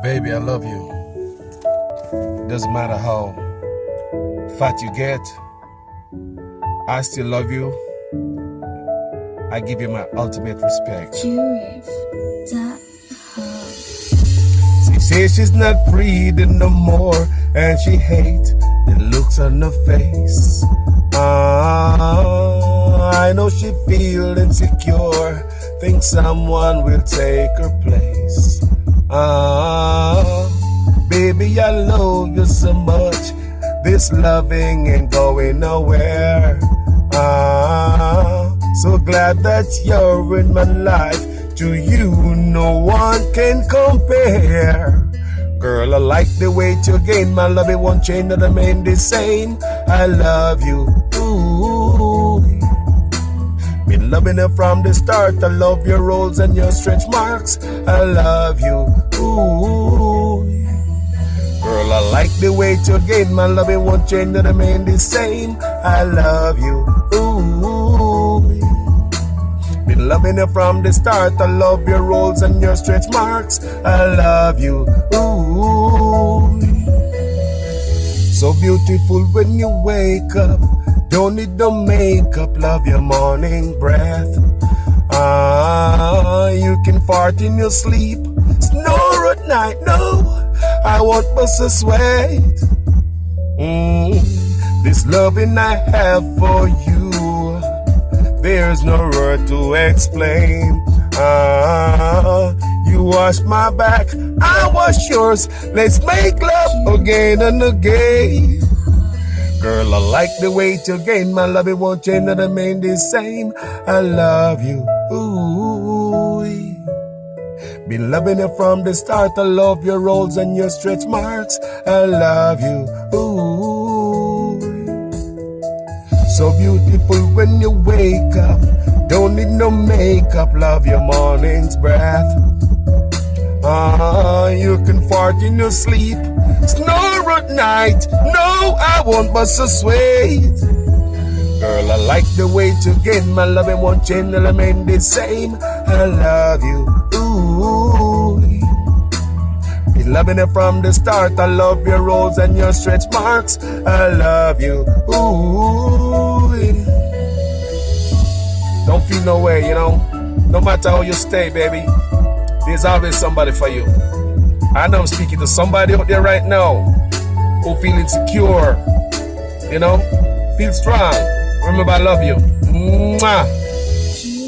Baby, I love you. Doesn't matter how fat you get, I still love you. I give you my ultimate respect. Jurif.com. She says she's not breathing no more, and she hates the looks on her face. I know she feel insecure, thinks someone will take her place. Baby, I love you so much. This loving ain't going nowhere. So glad that you're in my life. To you, no one can compare. Girl, I like the way you gain my love. It won't change, that remain the same. I love you. Ooh. Been loving it from the start. I love your rolls and your stretch marks. I love you. Ooh. Girl, I like the way you gain my love. It won't change, that remain the same. I love you. Ooh. Been loving it from the start. I love your rolls and your stretch marks. I love you. Ooh. So beautiful when you wake up. Don't need no makeup. Love your morning breath. You can fart in your sleep, snore at night. No, I won't bust a sweat. This loving I have for you, there's no word to explain. You wash my back, I wash yours. Let's make love again and again. Girl, I like the way you gain my love. It won't change, that remain the same. I love you. Ooh. Been loving it from the start. I love your rolls and your stretch marks. I love you. Ooh. So beautiful when you wake up. Don't need no makeup. Love your morning's breath. You can fart in your sleep, snore at night. No, I won't bust a sweat. Girl, I like the way you get my love. It won't change, it'll remain the same. I love you. Ooh. Been loving it from the start. I love your rolls and your stretch marks. I love you. Ooh. Don't feel no way, you know. No matter how you stay, baby, there's always somebody for you. I know I'm speaking to somebody out there right now who feel insecure, you know. Feel strong. Remember, I love you. Mwah.